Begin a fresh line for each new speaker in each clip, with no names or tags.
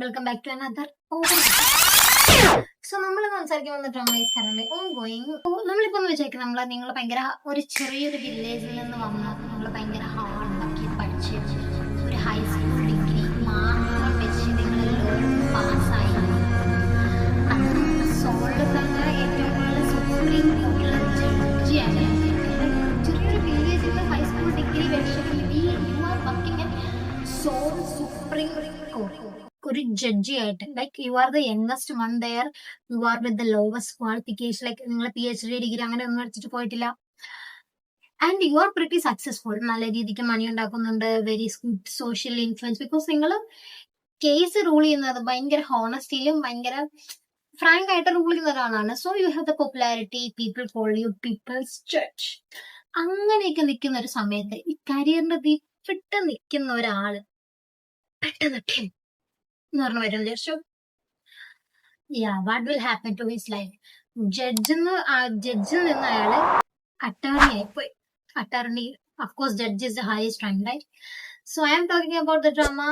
Welcome back to another so നമ്മൾ സംസാരിക്കാൻ വന്ന drama is current on going. നമ്മളിപ്പോ വിചാരിക്കും നിങ്ങൾ ഭയങ്കര ഒരു ചെറിയൊരു വില്ലേജിൽ നിന്ന് വന്ന് നിങ്ങൾ ഭയങ്കര ഹാർഡാക്കി പഠിച്ച് ഒരു ഹൈസ്കൂൾ ഡിഗ്രി മാത്രം വെച്ച് നിങ്ങൾ പാസ്സായി സോളിൽ തന്നെ ഏറ്റവും കൂടുതൽ സുപ്രീം കോർട്ടിലെ ജഡ്ജിയാണ്. ചെറിയൊരു വില്ലേജിൽ ഹൈസ്കൂൾ ഡിഗ്രി വെച്ച് you are working sole supreme court ഒരു ജഡ്ജി ആയിട്ട്. Like you are the youngest one there, you are with the lowest qualification. Like നിങ്ങൾ PhD ഡിഗ്രി അങ്ങനെ ഒന്നും എടുത്തിട്ട് പോയിട്ടില്ല. And you are pretty successful. നല്ല രീതിക്ക് മണി ഉണ്ടാക്കുന്നുണ്ട്, very good social influence. Because നിങ്ങൾ കേസ് റൂൾ ചെയ്യുന്നത് ഭയങ്കര ഹോണസ്റ്റിയിലും ഭയങ്കര ഫ്രാങ്ക് ആയിട്ട് റൂൾ ചെയ്യുന്ന ഒരാളാണ്. So you have the popularity, people call you people's judge. അങ്ങനെയൊക്കെ നിൽക്കുന്ന ഒരു സമയത്ത് ഈ കരിയറിന്റെ വിട്ട് നിൽക്കുന്ന ഒരാള് പെട്ടെന്ന് എന്ന് പറഞ്ഞു വരും. വിചാരിച്ചു what will happen to his life. ജഡ്ജിൽ നിന്ന് അയാള് അറ്റോർണി ആയിപ്പോയി. Attorney, of course judge is the highest rank, right? So I am talking about the drama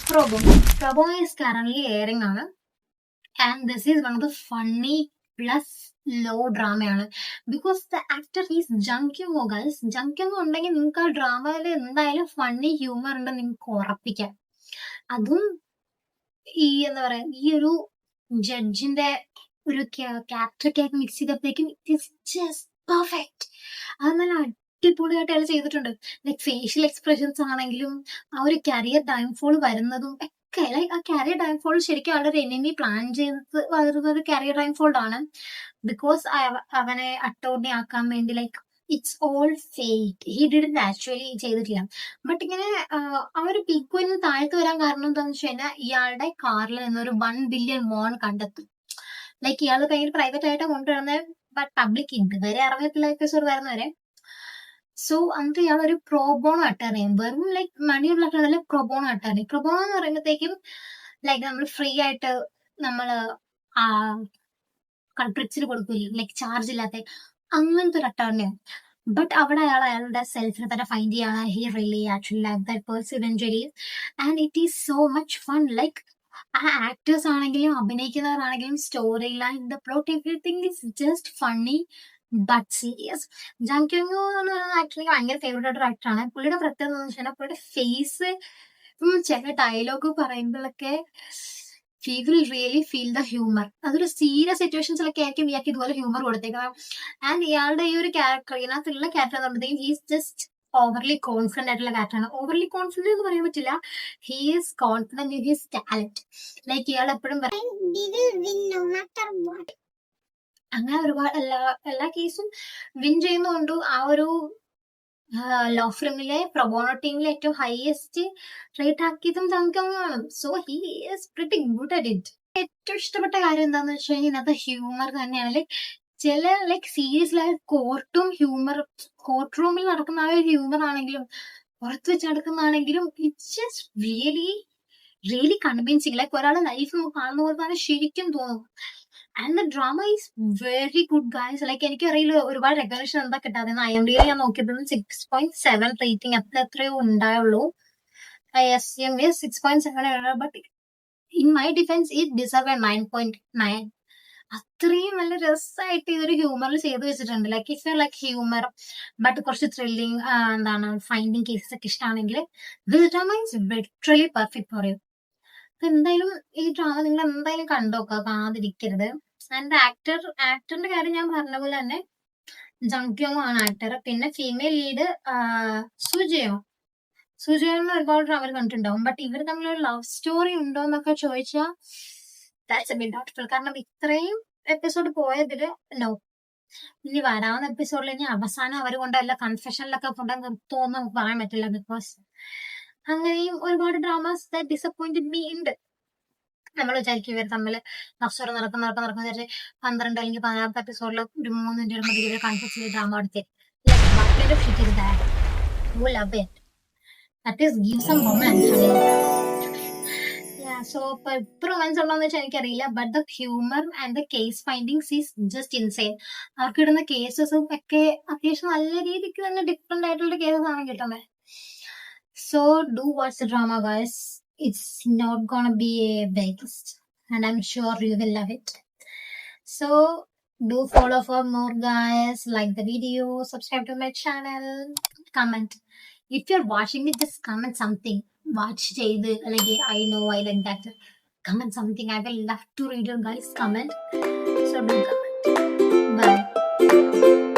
പ്രൊബോ. പ്രൊബോ ഈസ് കറന്റ്ലി എയറിംഗ് ആണ്. And this is one of the funny plus law ഡ്രാമയാണ്. Because the actor is Jung Kyung. Guys, Jung Kyung ഉണ്ടെങ്കിൽ നിങ്ങൾക്ക് ആ ഡ്രാമയിൽ എന്തായാലും funny humour ഉണ്ട് നിങ്ങൾക്ക് ഉറപ്പിക്കാം. അതും ഈ എന്താ പറയാ, ഈ ഒരു ജഡ്ജിന്റെ ഒരു ക്യാരക്ടറൊക്കെ മിക്സ് ചെയ്തപ്പോഴേക്കും ഇറ്റ് ഈസ് ജസ്റ്റ് പെർഫെക്റ്റ്. അത് നല്ല അടിപൊളിയായിട്ട് അയാൾ ചെയ്തിട്ടുണ്ട്. ലൈക് ഫേഷ്യൽ എക്സ്പ്രഷൻസ് ആണെങ്കിലും ആ ഒരു കരിയർ ഡൗൺഫോൾ വരുന്നതും ഒക്കെ, ലൈക്ക് ആ കരിയർ ഡൗൺഫോൾ ശരിക്കും ആളൊരു എനിമി പ്ലാൻ ചെയ്ത് വരുന്ന ഒരു കരിയർ ഡൗൺഫോൾ ആണ്. ബിക്കോസ് അവനെ അട്ടോർണി ആക്കാൻ വേണ്ടി like it's all fate. He didn't actually ചെയ്തിട്ടില്ല. ബട്ട് ഇങ്ങനെ ആ ഒരു ബിഗ് കോയിന് താഴ്ത്തു വരാൻ കാരണം എന്താണെന്ന് വെച്ച് കഴിഞ്ഞാൽ ഇയാളുടെ കാറിൽ നിന്നൊരു 1 ബില്യൺ വോൺ കണ്ടെത്തും. ലൈക്ക് ഇയാൾ ഭയങ്കര പ്രൈവറ്റ് ആയിട്ട് കൊണ്ടുവരുന്നത്, ബട്ട് പബ്ലിക് ഇതുവരെ അറിയത്തില്ല എപ്പിസോഡ് വരുന്നവരെ. സോ അന്നിട്ട് ഇയാൾ ഒരു പ്രോബോണോ അട്ടേർണി ചെയ്യും. വെറും ലൈക്ക് മണിയുള്ള അട്ടേർണി, പ്രോബോണോ അട്ടേർണി. പ്രോബോണോ എന്ന് പറയുമ്പോഴത്തേക്കും ലൈക്ക് നമ്മൾ ഫ്രീ ആയിട്ട് നമ്മള് കൾപ്രിറ്റ്സിന് കൊടുക്കില്ല, ലൈക്ക് ചാർജ് ഇല്ലാത്ത അങ്ങനത്തെ ഒരു അട്ടേർണിയാണ്. ബട്ട് അവിടെ അയാളുടെ സെൽഫിനെ തന്നെ ഫൈൻഡ് ചെയ്യാണ്. He really actually like that person eventually. And it is so much fun. Like ആ ആക്ടേഴ്സ് ആണെങ്കിലും അഭിനയിക്കുന്നവരാണെങ്കിലും story line, the plot, everything is just funny but serious. Jung Kyung എന്ന് പറയുന്നത് ആക്ച്വലി ഭയങ്കര ഫേവറേറ്റ് ആയിട്ടൊരു ആക്ടറാണ്. പുള്ളിയുടെ പ്രത്യേകത എന്ന് വെച്ചാൽ പുള്ളിയുടെ ഫേസ് ചില ഡയലോഗ് പറയുമ്പോഴൊക്കെ he will really feel the humor. അതൊരു സീരിയസ് സിറ്റുവേഷൻസിലൊക്കെ ആയിരിക്കും ഇയാൾക്ക് ഇതുപോലെ ഹ്യൂമർ കൊടുത്തേക്കുന്നത്. ആൻഡ് ഇയാളുടെ ഈ ഒരു ക്യാരക്ടർ, ഇതിനകത്തുള്ള ക്യാരക്ടർ എന്ന് പറയുന്നത് ഹീസ് ജസ്റ്റ് ഓവർലി കോൺഫിഡന്റ് ആയിട്ടുള്ള ക്യാരക്ടറാണ്. ഓവർലി കോൺഫിഡന്റ് എന്ന് പറയാൻ പറ്റില്ല, he is confident in his talent. Like ഇയാൾ എപ്പോഴും അങ്ങനെ ഒരുപാട് എല്ലാ കേസും വിൻ ചെയ്യുന്നതുകൊണ്ട് ആ ഒരു ലോ ഫിലിമിലെ പ്രൊബോണോ ടീമിലെ ഏറ്റവും ഹൈയസ്റ്റ് റേറ്റ് ആക്കിയതും Jung Kyung. So he is pretty good at it. ഏറ്റവും ഇഷ്ടപ്പെട്ട കാര്യം എന്താന്ന് വെച്ച് കഴിഞ്ഞാൽ ഇതിനകത്ത് ഹ്യൂമർ തന്നെയാണ്. ലൈക്ക് ചില ലൈക്ക് സീരിയസ്ലായ കോർട്ട് റൂമിൽ നടക്കുന്ന ആ ഒരു ഹ്യൂമർ ആണെങ്കിലും പുറത്ത് വെച്ച് നടക്കുന്നതാണെങ്കിലും it's just really convincing. Like ഒരാളുടെ ലൈഫ് നമുക്ക് കാണുന്ന പോലെ തന്നെ ശരിക്കും തോന്നും. And the drama is very good guys. Like എനിക്കറിയില്ല ഒരുപാട് റെക്കഗ്നേഷൻ എന്താ കിട്ടാതെ. IMDb ഞാൻ നോക്കിയപ്പോൾ 6.7 റേറ്റിംഗ് എത്രയോ ഉണ്ടായുള്ളൂ. ISM 6.7. But in my defence it deserve 9.9. അത്രയും നല്ല രസമായിട്ട് ഇതൊരു ഹ്യൂമറിൽ ചെയ്ത് വെച്ചിട്ടുണ്ട്. Like if you like humour but കുറച്ച് ത്രില്ലിങ് എന്താണ് ഫൈൻഡിങ് കേസസ് ഒക്കെ ഇഷ്ടമാണെങ്കിൽ this drama is literally perfect for you. എന്തായാലും ഈ ഡ്രാമ നിങ്ങൾ എന്തായാലും കണ്ടോക്കുക, കാണാതിരിക്കരുത്. ആൻഡ് ആക്ടറിന്റെ കാര്യം ഞാൻ പറഞ്ഞ പോലെ തന്നെ ജങ് ക്യുങ് ആണ് ആക്ടർ. പിന്നെ ഫീമെയിൽ ലീഡ് സുജയോന്ന് ഒരുപാട് ഡ്രാമയിൽ കണ്ടിട്ടുണ്ടാവും. ബട്ട് ഇവർ തമ്മിലൊരു ലവ് സ്റ്റോറി ഉണ്ടോ എന്നൊക്കെ ചോദിച്ചാൽ ദാറ്റ്സ് എ ബിറ്റ് ഡൗട്ട്ഫുൾ. കാരണം ഇത്രയും എപ്പിസോഡ് പോയതില് നോ. ഇനി വരാവുന്ന എപ്പിസോഡിൽ ഇനി അവസാനം അവർ കൊണ്ടല്ല കൺഫെഷനിലൊക്കെ കൊണ്ടുപോകാൻ നിർത്തുമെന്ന് നമുക്ക് പറയാൻ പറ്റില്ല. ബിക്കോസ് അങ്ങനെയും ഒരുപാട് ഡ്രാമാസ് ഡിസപ്പോയിന്റഡ് മീ ഉണ്ട്. നമ്മൾ വിചാരിക്കും ഇവർ തമ്മിൽ ലവ് സ്റ്റോറി നടക്കുന്ന 12 അല്ലെങ്കിൽ 16 എപ്പിസോഡിൽ ഒരു 3 മിനിറ്റ് ഇവർ കൺഫ്യൂസ് ചെയ്ത് ഡ്രാമ എടുത്ത് സോ ഇപ്പൊ റൊമാൻസ് ഉണ്ടോന്ന് വെച്ചാൽ എനിക്കറിയില്ല. But the humour and the case findings is just insane. അവർക്ക് ഇടുന്ന കേസസും ഒക്കെ അത്യാവശ്യം നല്ല രീതിക്ക് തന്നെ ഡിഫറെന്റ് ആയിട്ടുള്ള കേസസ് ആണ് കിട്ടുന്നത്. So do watch the drama guys. it's not gonna be a waste, and I'm sure you will love it. So do follow for more, guys. Like the video, subscribe to my channel, comment. If you're watching me, just comment something. Watch ചെയ്ത് അല്ലെങ്കിൽ I know I like that. Comment something. I will love to read your guys' comment. So do comment. Bye.